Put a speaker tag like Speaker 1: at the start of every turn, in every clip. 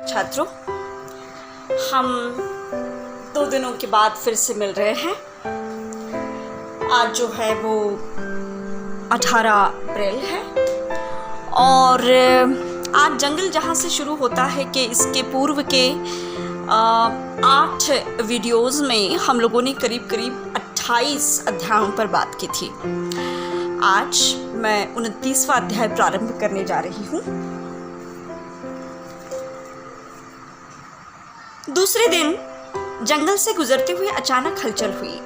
Speaker 1: छात्रों, हम 2 दिनों के बाद फिर से मिल रहे हैं। आज जो है वो 18 अप्रैल है और आज जंगल जहाँ से शुरू होता है कि इसके पूर्व के 8 वीडियोज़ में हम लोगों ने करीब 28 अध्यायों पर बात की थी। आज मैं 29वां अध्याय प्रारंभ करने जा रही हूँ। दूसरे दिन जंगल से गुजरते हुए अचानक हलचल हुई।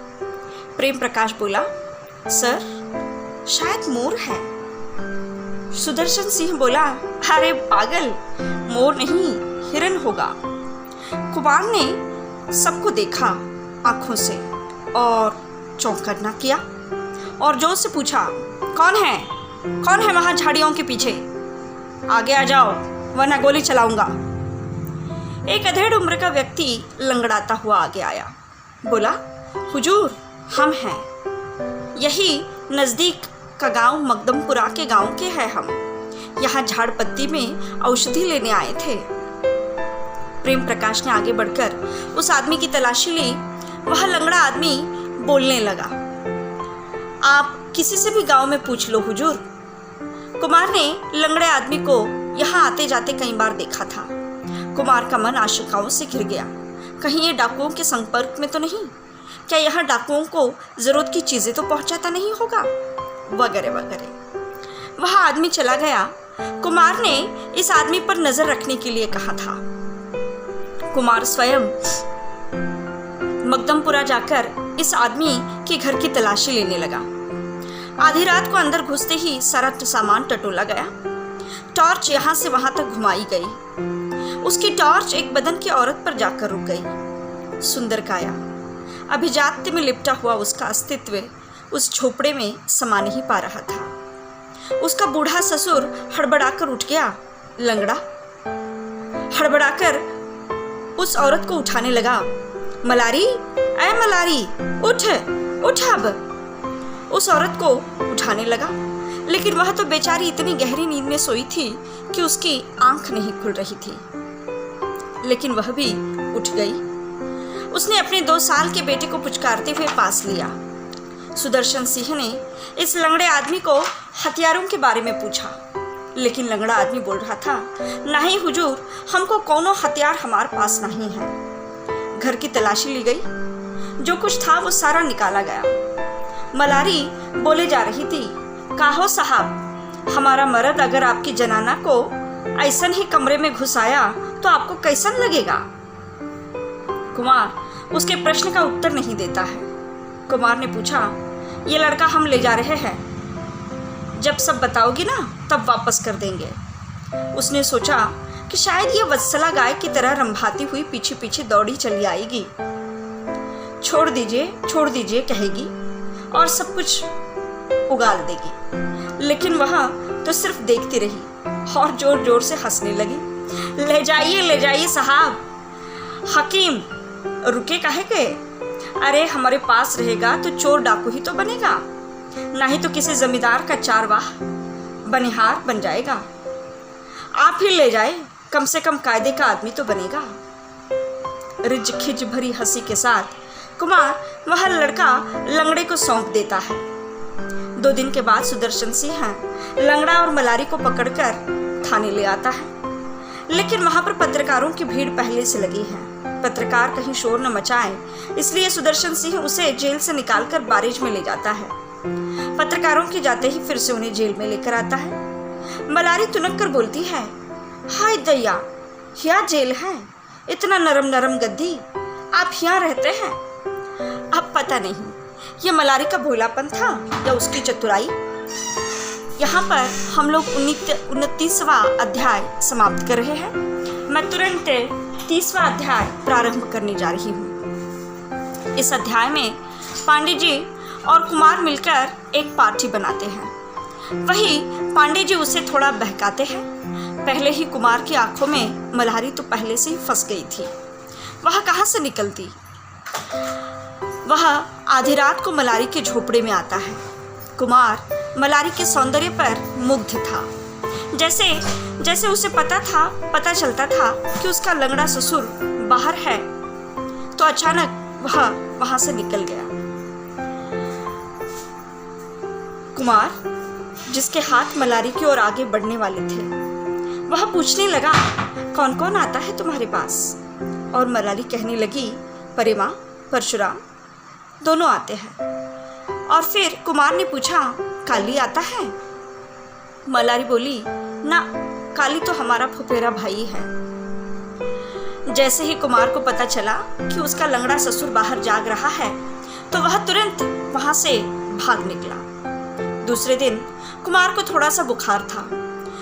Speaker 1: प्रेम प्रकाश बोला, सर शायद मोर है। सुदर्शन सिंह बोला, अरे पागल, मोर नहीं हिरन होगा। कुमार ने सबको देखा आंखों से और चौंका न किया और जोर से पूछा, कौन है वहां झाड़ियों के पीछे? आगे आ जाओ वरना गोली चलाऊंगा। एक अधेड़ उम्र का व्यक्ति लंगड़ाता हुआ आगे आया। बोला, हुजूर हम हैं, यही नज़दीक का गांव मकदमपुरा के गांव के हैं हम। यहाँ झाड़ पत्ती में औषधि लेने आए थे। प्रेम प्रकाश ने आगे बढ़कर उस आदमी की तलाशी ली। वह लंगड़ा आदमी बोलने लगा, आप किसी से भी गांव में पूछ लो हुजूर। कुमार ने लंगड़े आदमी को यहाँ आते जाते कई बार देखा था। कुमार का मन आशंकाओं से घिर गया। कहीं ये डाकुओं के संपर्क में तो नहीं? क्या यहाँ डाकुओं को जरूरत की चीजें तो पहुंचाता नहीं होगा? वगैरह वगैरह। वह आदमी चला गया। कुमार ने इस आदमी पर नजर रखने के लिए कहा था। कुमार स्वयं मकदमपुरा जाकर इस आदमी के घर की तलाशी लेने लगा। आधी रात को अंदर घुसते ही सारा सामान टटोला गया। टॉर्च यहाँ से वहां तक घुमाई गई। उसकी टॉर्च एक बदन की औरत पर जाकर रुक गई। सुंदर काया, अभिजात्य में लिपटा हुआ उसका अस्तित्व उस झोपड़े में समा नहीं पा रहा था। उसका बूढ़ा ससुर हड़बड़ाकर उठ गया। लंगड़ा हड़बड़ाकर उस औरत को उठाने लगा। मलारी, ऐ मलारी, उठ अब। उस औरत को उठाने लगा, लेकिन वह तो बेचारी इतनी गहरी नींद में सोई थी कि उसकी आंख नहीं खुल रही थी। लेकिन वह भी उठ गई। उसने अपने 2 साल के बेटे को पुचकारते हुए पास लिया। सुदर्शन सिंह ने इस लंगड़े आदमी को हथियारों के बारे में पूछा, लेकिन लंगड़ा आदमी बोल रहा था, नहीं हुजूर, हमको कोनो हथियार हमारे पास नहीं है। घर की तलाशी ली गई। जो कुछ था वो सारा निकाला गया। मलारी बोले जा रही थी, काहो साहब, हमारा मर्द अगर आपकी जनाना को ऐसन ही कमरे में घुसाया तो आपको कैसन लगेगा? कुमार उसके प्रश्न का उत्तर नहीं देता है। कुमार ने पूछा, ये लड़का हम ले जा रहे हैं, जब सब बताओगी ना तब वापस कर देंगे। उसने सोचा कि शायद ये वत्सला गाय की तरह रंभाती हुई पीछे पीछे दौड़ी चली आएगी। छोड़ दीजिए कहेगी और सब कुछ उगाल देगी। लेकिन वह तो सिर्फ देखती रही और जोर जोर से हंसने लगी। ले जाइए साहब। हकीम रुके काहे के? अरे हमारे पास रहेगा तो चोर डाकू ही तो बनेगा, नहीं तो किसी जमींदार का चारवाह बनिहार बन जाएगा। आप ही ले जाए, कम से कम कायदे का आदमी तो बनेगा। रिज खिज भरी हंसी के साथ कुमार वह लड़का लंगड़े को सौंप देता है। 2 दिन के बाद सुदर्शन सिंह लंगड़ा और मलारी को पकड़कर थाने ले आता है। लेकिन वहां पर पत्रकारों की भीड़ पहले से लगी है। पत्रकार कहीं शोर न मचाए, इसलिए सुदर्शन सिंह उसे जेल से निकालकर बारिज में ले जाता है। पत्रकारों के जाते ही फिर से उन्हें जेल में लेकर आता है। मलारी तुनक कर बोलती है, हाय दैया, यहाँ जेल है, इतना नरम नरम गद्दी, आप यहाँ रहते हैं? अब पता नहीं ये मलारी का भोलापन था या उसकी चतुराई। यहाँ पर हम लोग 29वां अध्याय समाप्त कर रहे हैं। मैं तुरंत 30वां अध्याय प्रारंभ करने जा रही हूँ। इस अध्याय में पांडे जी और कुमार मिलकर एक पार्टी बनाते हैं। वही पांडे जी उसे थोड़ा बहकाते हैं। पहले ही कुमार की आंखों में मल्हारी तो पहले से ही फंस गई थी। वह कहाँ से निकलती? वह आधी रात को मलारी के झोपड़े में आता है। कुमार मलारी के सौंदर्य पर मुग्ध था। जैसे जैसे उसे पता चलता था कि उसका लंगड़ा ससुर बाहर है, तो अचानक वह वहां से निकल गया। कुमार, जिसके हाथ मलारी की ओर आगे बढ़ने वाले थे, वह पूछने लगा, कौन कौन आता है तुम्हारे पास? और मलारी कहने लगी, परिमा, परशुराम दोनों आते हैं। और फिर कुमार ने पूछा, काली आता है? मलारी बोली, ना, काली तो हमारा फुफेरा भाई है। जैसे ही कुमार को पता चला कि उसका लंगड़ा ससुर बाहर जाग रहा है, तो वह तुरंत वहां से भाग निकला। दूसरे दिन कुमार को थोड़ा सा बुखार था,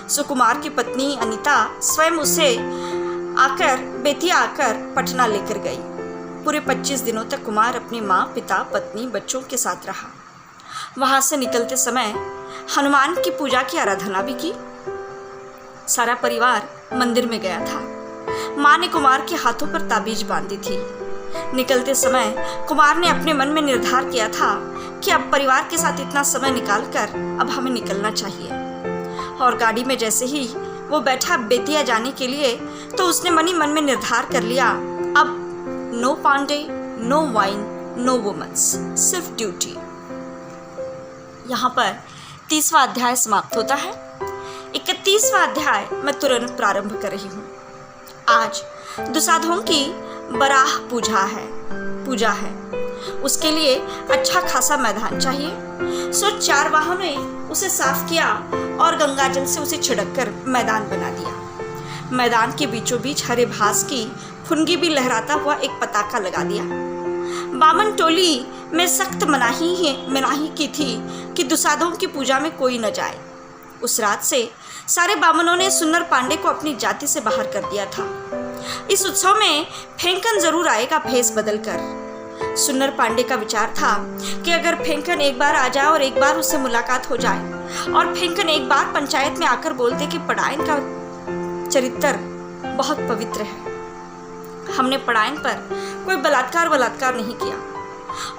Speaker 1: सो कुमार की पत्नी अनीता स्वयं उसे बेतिया आकर पटना लेकर गई। पूरे 25 दिनों तक कुमार अपनी माँ, पिता, पत्नी, बच्चों के साथ रहा। वहां से निकलते समय हनुमान की पूजा की आराधना भी की। सारा परिवार मंदिर में गया था। माँ ने कुमार के हाथों पर ताबीज बांधी थी। निकलते समय कुमार ने अपने मन में निर्धार किया था कि अब परिवार के साथ इतना समय निकालकर अब हमें निकलना चाहिए। और गाड़ी में जैसे ही वो बैठा बेतिया जाने के लिए, तो उसने मनी मन में निर्धार कर लिया, अब नो पांडे, नो वाइन, नो वुमेन्स, सिर्फ ड्यूटी। यहाँ पर 30वां अध्याय समाप्त होता है। 31वां अध्याय मैं तुरंत प्रारंभ कर रही हूँ। आज दुसाधों की बराह पूजा है। उसके लिए अच्छा खासा मैदान चाहिए। सो 4 वाहनों ने उसे साफ किया और गंगाजल से उसे छिड़ककर मैदान बना दिया। मैदान के बीचों बीच हरे घास की फुनगी भी लहराता हुआ एक पताका लगा दिया। बामन टोली में सख्त मनाही की थी कि दुसाधों की पूजा में कोई न जाए। उस रात से सारे बामनों ने सुन्नर पांडे को अपनी जाति से बाहर कर दिया था। इस उत्सव में फेंकन जरूर आएगा भेष बदलकर। सुन्नर पांडे का विचार था कि अगर फेंकन एक बार आ जाए और एक बार उससे मुलाकात हो जाए और फेंकन एक बार पंचायत में आकर बोल दे कि पड़ायन का चरित्र बहुत पवित्र है, हमने पड़ायन पर कोई बलात्कार नहीं किया,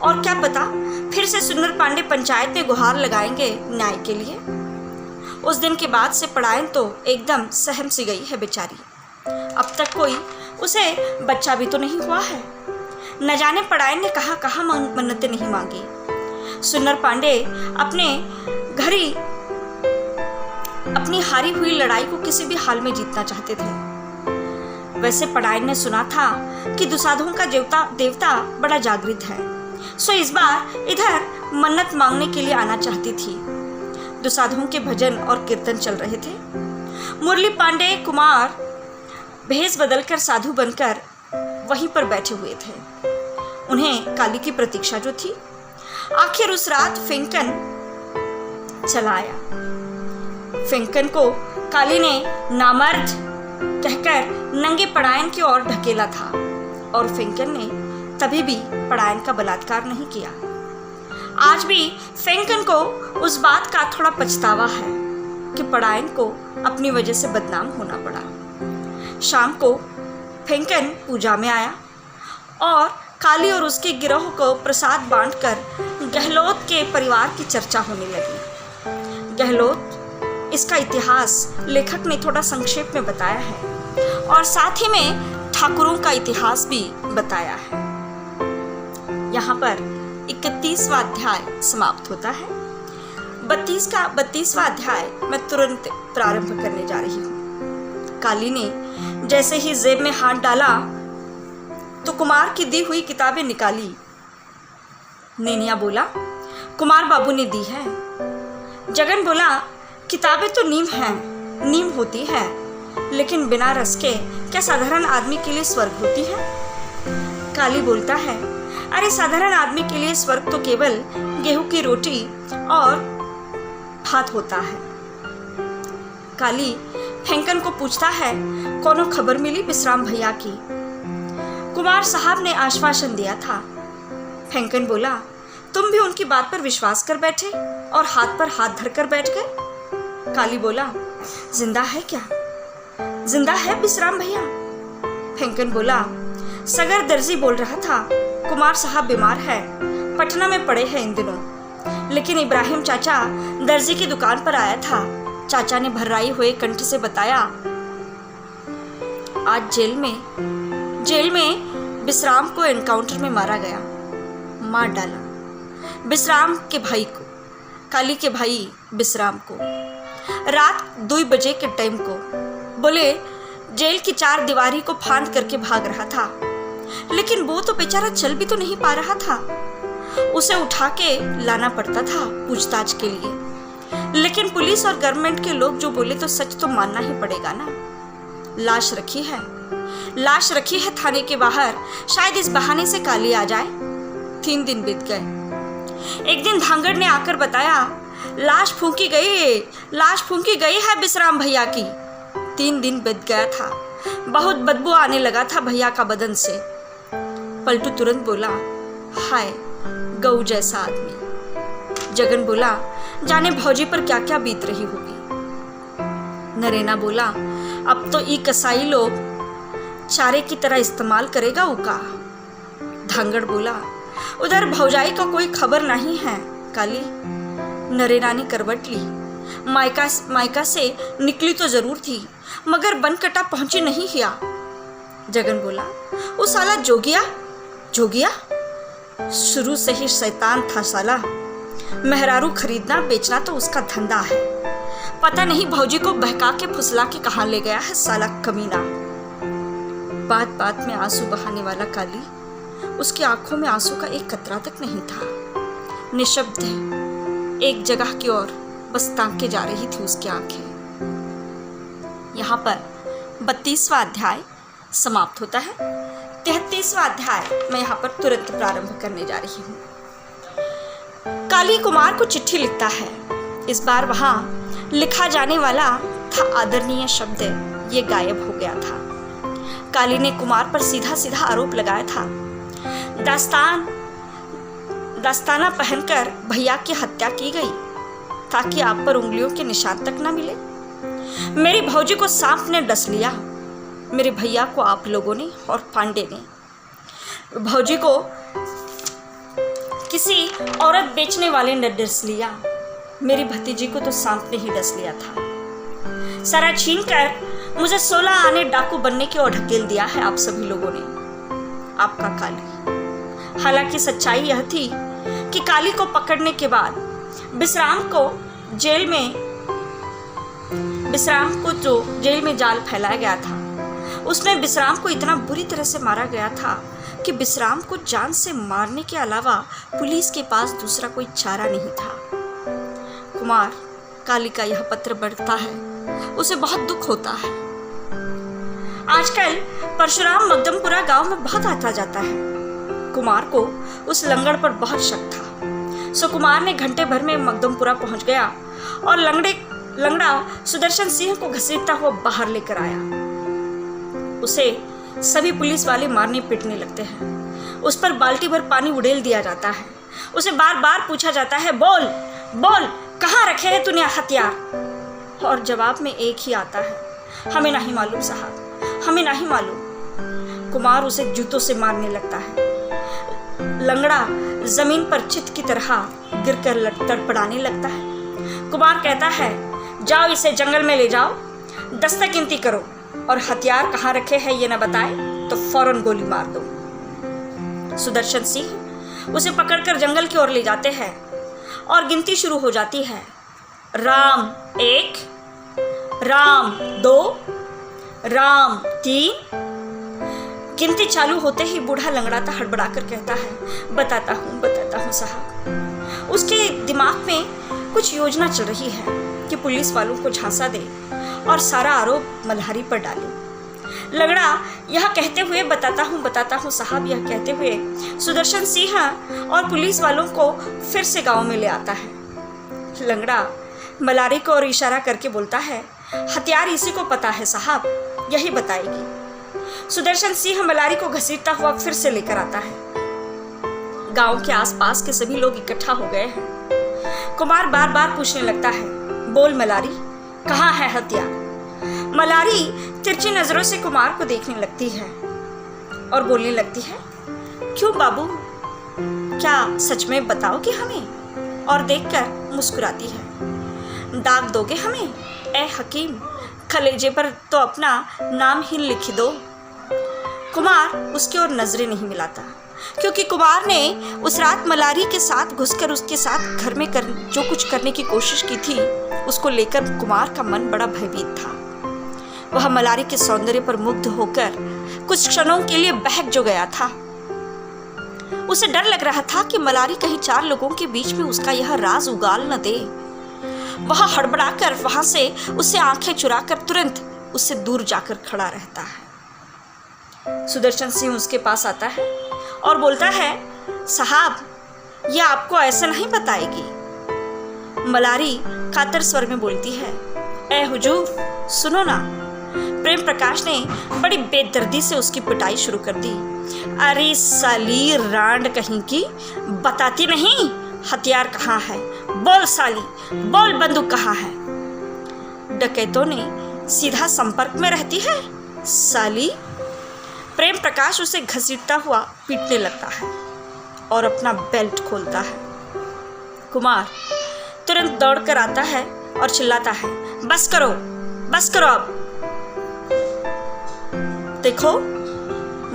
Speaker 1: और क्या पता फिर से सुन्नर पांडे पंचायत में गुहार लगाएंगे न्याय के लिए। उस दिन के बाद से पड़ायन तो एकदम सहम सी गई है बेचारी। अब तक कोई उसे बच्चा भी तो नहीं हुआ है। न जाने पड़ायन ने कहाँ मन्नतें नहीं मांगी। सुन्नर पांडे अपने घरी अपनी हारी हुई लड़ाई को किसी भी हाल में जीतना चाहते थे। वैसे पड़ायन ने सुना था कि दुसाधों का देवता बड़ा जागृत है, सो इस बार इधर मन्नत मांगने के लिए आना चाहती थी। दुसाधों के भजन और कीर्तन चल रहे थे। मुरली पांडे कुमार भेष बदलकर साधु बनकर वहीं पर बैठे हुए थे। उन्हें काली की प्रतीक्षा जो थी। आखिर उस रात फेंकन चला आया। फेंकन को काली ने नामर्द कहकर नंगे पड़ायन की ओर ढकेला था, और फेंकन ने तभी भी पड़ायन का बलात्कार नहीं किया। आज भी फेंकन को उस बात का थोड़ा पछतावा है कि पड़ायन को अपनी वजह से बदनाम होना पड़ा। शाम को फेंकन पूजा में आया और काली और उसके गिरोह को प्रसाद बांटकर गहलोत के परिवार की चर्चा होने लगी। गहलोत, इसका इतिहास लेखक ने थोड़ा संक्षेप में बताया है और साथ ही में ठाकुरों का इतिहास भी बताया है। यहाँ पर 31वां अध्याय समाप्त होता है। 32वां अध्याय मैं तुरंत प्रारंभ करने जा रही हूँ। काली ने जैसे ही जेब में हाथ डाला तो कुमार की दी हुई किताबें निकाली। नेनिया बोला, कुमार बाबू ने दी है। जगन बोला, किताबें तो नीम होती है, लेकिन बिना रस के क्या साधारण आदमी के लिए स्वर्ग होती है? काली बोलता है, अरे साधारण आदमी के लिए स्वर्ग तो केवल गेहूं की रोटी और भात होता है। काली फेंकन को पूछता है, कोनो खबर मिली विश्राम भैया की? कुमार साहब ने आश्वासन दिया था। फेंकन बोला, तुम भी उनकी बात पर विश्वास कर बैठे और हाथ पर हाथ धरकर बैठ गए। काली बोला, जिंदा है क्या? जिंदा है विश्राम भैया? फेंकन बोला, सगर दर्जी बोल रहा था कुमार साहब बीमार है, पटना में पड़े हैं इन दिनों, लेकिन इब्राहिम चाचा दर्जी की दुकान पर आया था, चाचा ने भर्राई हुए कंठ से बताया, आज जेल में विश्राम को एनकाउंटर में मारा गया, मार डाला विश्राम के भाई को, काली के भाई विश्राम को, रात 2 बजे के टाइम को। बोले जेल की 4 दीवारी को फांद करके भाग रहा था, लेकिन वो तो बेचारा चल भी तो नहीं पा रहा था, उसे उठा के लाना पड़ता था पूछताछ के लिए। लेकिन पुलिस और गवर्नमेंट के लोग जो बोले तो सच तो मानना ही पड़ेगा ना। लाश रखी है थाने के बाहर, शायद इस बहाने से काली आ जाए। 3 दिन बीत गए। एक दिन धांगड़ ने आकर बताया, लाश फूंकी गई है विश्राम भैया की। 3 दिन बीत गया था, बहुत बदबू आने लगा था भैया का बदन से। पलटू तुरंत बोला, हाय गऊ जैसा आदमी। जगन बोला, जाने भौजी पर क्या क्या बीत रही होगी। नरेना बोला, अब तो ई कसाई लोग चारे की तरह इस्तेमाल करेगा उका। धांगड़ बोला, उधर भौजाई का कोई खबर नहीं है काली। नरेना ने करवट ली, मायका से निकली तो जरूर थी, मगर बनकटा पहुंची नहीं किया। जगन बोला, वो साला जोगिया शुरू से ही शैतान था साला। मेहरारू खरीदना बेचना तो उसका धंधा है। पता नहीं भौजी को बहका के फुसला के कहाँ ले गया है साला कमीना। बात बात में आंसू बहाने वाला काली, उसकी आंखों में आंसू का एक कतरा तक नहीं था। निशब्द है, एक जगह की ओर बस तांके जा रही थी उसकी आंखें। यहाँ पर 32वां अध्याय समाप्त होता है। 33वां अध्याय मैं यहाँ पर तुरंत प्रारंभ करने जा रही हूँ। काली कुमार को चिट्ठी लिखता है। इस बार वहाँ लिखा जाने वाला था आदरणीय शब्द, ये गायब हो गया था। काली ने कुमार पर सीधा सीधा आरोप लगाया था, दस्ताना पहनकर भैया की हत्या की गई ताकि आप पर उंगलियों के निशान तक न मिले। मेरी भौजी को सांप ने डस लिया, मेरे भैया को आप लोगों ने और पांडे ने। भौजी को किसी औरत बेचने वाले ने डस लिया, मेरी भतीजी को तो सांप ने ही डस लिया था। सारा छीन कर मुझे 16 आने डाकू बनने की ओर ढकेल दिया है आप सभी लोगों ने, आपका काली। हालांकि सच्चाई यह थी कि काली को पकड़ने के बाद विश्राम को जो जेल में जाल फैलाया गया था, उसमें विश्राम को इतना बुरी तरह से मारा गया था कि विश्राम को जान से मारने के अलावा पुलिस के पास दूसरा कोई चारा नहीं था। कुमार काली का यह पत्र पढ़ता है, उसे बहुत दुख होता है। आजकल परशुराम मगदमपुरा गांव में बहुत आता जाता है। कुमार को उस लंगड़ पर बहुत शक था, सो कुमार ने घंटे भर में मगदमपुरा पहुंच गया और लंगड़ा सुदर्शन सिंह को घसीटता हुआ बाहर लेकर आया। उसे सभी पुलिस वाले मारने पीटने लगते हैं। उस पर बाल्टी भर पानी उड़ेल दिया जाता है। उसे बार बार पूछा जाता है, बोल कहाँ रखे है तूने हथियार? और जवाब में एक ही आता है, हमें नहीं मालूम साहब, हमें नहीं मालूम। कुमार उसे जूतों से मारने लगता है। लंगड़ा जमीन पर चित की तरह गिरकर तड़पड़ाने लगता है। कुमार कहता है, जाओ इसे जंगल में ले जाओ, दस्तक गिनती करो और हथियार कहाँ रखे हैं ये न बताए तो फौरन गोली मार दो। सुदर्शन सिंह उसे पकड़कर जंगल की ओर ले जाते हैं और गिनती शुरू हो जाती है। राम 1, राम 2, राम 3। गिनती चालू होते ही बूढ़ा लंगड़ाता हड़बड़ाकर कहता है, बताता हूँ साहब। उसके दिमाग में कुछ योजना चल रही है कि पुलिस वालों को झांसा दे और सारा आरोप मल्हारी पर डाले। लंगड़ा यह कहते हुए बताता हूँ साहब, यह कहते हुए सुदर्शन सिंह और पुलिस वालों को फिर से गांव में ले आता है। लंगड़ा मल्हारी को और इशारा करके बोलता है, हथियार इसी को पता है साहब, यही बताएगी। सुदर्शन सिंह मल्हारी को घसीटता हुआ फिर से लेकर आता है। गांव के आसपास के सभी लोग इकट्ठा हो गए हैं। कुमार बार बार पूछने लगता है, बोल मल्हारी, कहाँ है हथियार? मल्हारी तिरछी नजरों से कुमार को देखने लगती है और बोलने लगती है, क्यों बाबू, क्या सच में बताओगे हमें? और देखकर मुस्कुराती है। दाग दोगे हमें? ए हकीम, कलेजे पर तो अपना नाम ही लिख दो। कुमार उसकी ओर नजरें नहीं मिलाता, क्योंकि कुमार ने उस रात मलारी के साथ घुसकर उसके साथ घर में जो कुछ करने की कोशिश की थी, उसको लेकर कुमार का मन बड़ा भयभीत था। वह मलारी के सौंदर्य पर मुग्ध होकर कुछ क्षणों के लिए बहक जो गया था। उसे डर लग रहा था कि मलारी कहीं 4 लोगों के बीच में उसका यह राज उगाल न दे। वह हड़बड़ाकर वहां से उसे आंखें चुराकर तुरंत उससे दूर जाकर खड़ा रहता है। सुदर्शन सिंह उसके पास आता है और बोलता है, साहब, यह आपको ऐसा नहीं बताएगी। मलारी कातर स्वर में बोलती है, ए हुजूर, सुनो ना। प्रेम प्रकाश ने बड़ी बेदर्दी से उसकी पिटाई शुरू कर दी। अरे साली रांड कहीं की, बताती नहीं हथियार कहाँ है? बोल साली, बोल बंदूक कहाँ है? डकैतों ने सीधा संपर्क में रहती है साली। प्रेम प्रकाश उसे घसीटता हुआ पीटने लगता है और अपना बेल्ट खोलता है। कुमार तुरंत दौड़कर आता है और चिल्लाता है, बस करो, बस करो अब। देखो,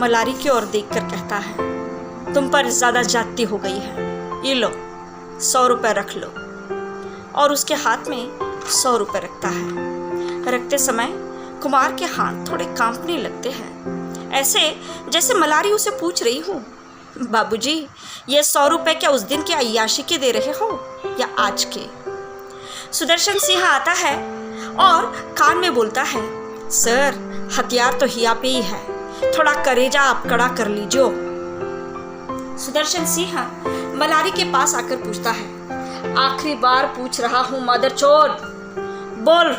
Speaker 1: मलारी की ओर देखकर कहता है, तुम पर ज्यादा जाती हो गई है। ये लो, 100 रुपए रख लो। और उसके हाथ में 100 रुपए रखता है। रखते समय कुमार के हाथ थोड़े कांपने लगते हैं, ऐसे जैसे मलारी उसे पूछ रही हो, बाबूजी, ये 100 रुपए क्या उस दिन के अय्याशी के दे रहे हो या आज के? सुदर्शन सिंह आता है और कान में बोलता है, सर, हथियार तो हिया पे ही है, थोड़ा करेजा आप कड़ा कर लीजिए। सुदर्शन सिंह मलारी के पास आकर पूछता है, आखिरी बार पूछ रहा हूं मदरचोद, बोल।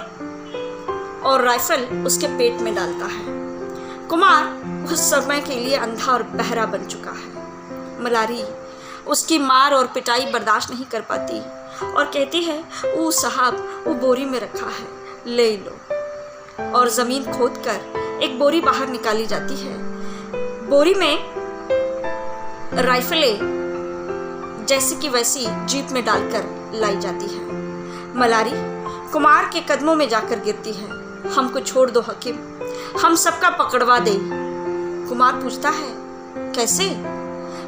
Speaker 1: और राइफल उसके पेट में डालता है। कुमार उस समय के लिए अंधा और बहरा बन चुका है। मलारी उसकी मार और पिटाई बर्दाश्त नहीं कर पाती और कहती है, ओ साहब, वो बोरी में रखा है, ले लो। और जमीन खोदकर एक बोरी बाहर निकाली जाती है। बोरी में राइफलें जैसी की वैसी जीप में डालकर लाई जाती है। मलारी कुमार के कदमों में जाकर गिरती है, हमको छोड़ दो हकीम, हम सबका पकड़वा दे। कुमार पूछता है, कैसे?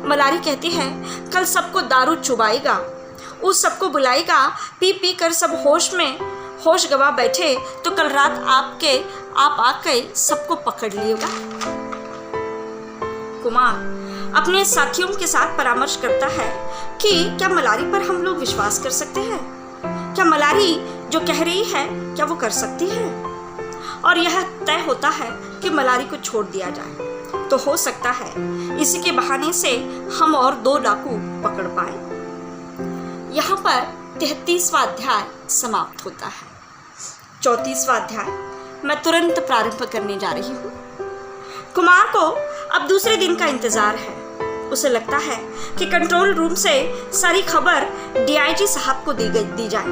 Speaker 1: मलारी कहती है, कल सबको दारू चुबाएगा, उस सबको बुलाएगा, पी पी कर सब होश गवा बैठे तो कल रात आप आके सबको पकड़ लिएगा। कुमार अपने साथियों के साथ परामर्श करता है कि क्या मलारी पर हम लोग विश्वास कर सकते हैं? क्या मलारी जो कह रही है क्या वो कर सकती है? और यह तय होता है कि मलारी को छोड़ दिया जाए, तो हो सकता है इसी के बहाने से हम और 2 डाकू पकड़ पाए। यहाँ पर 33वां अध्याय समाप्त होता है। 34वां अध्याय मैं तुरंत प्रारंभ करने जा रही हूँ। कुमार को अब दूसरे दिन का इंतजार है। उसे लगता है कि कंट्रोल रूम से सारी खबर डीआईजी साहब को दी जाए,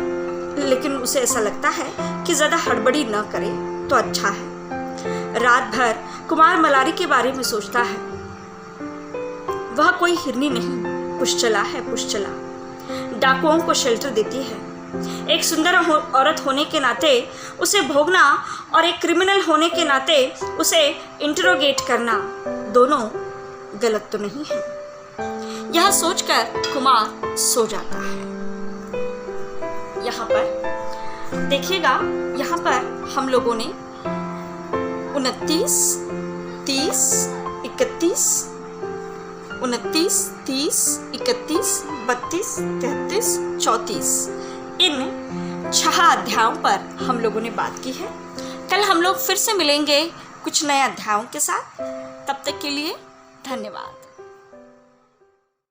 Speaker 1: लेकिन उसे ऐसा लगता है कि ज्यादा हड़बड़ी न करे तो अच्छा है। रात भर कुमार मलारी के बारे में सोचता है। वह कोई हिरनी नहीं, पुष्चला है, पुष्चला। डाकुओं को शेल्टर देती है। एक सुंदर औरत होने के नाते उसे भोगना और एक क्रिमिनल होने के नाते उसे इंटरोगेट करना दोनों गलत तो नहीं है। यह सोचकर कुमार सो जाता है। यहाँ पर देखिएगा, यहाँ पर हम लोगों ने 29, 30, 31, 29, 30, 31, 32, 33, 34 इन 6 अध्यायों पर हम लोगों ने बात की है। कल हम लोग फिर से मिलेंगे कुछ नए अध्यायों के साथ। तब तक के लिए धन्यवाद।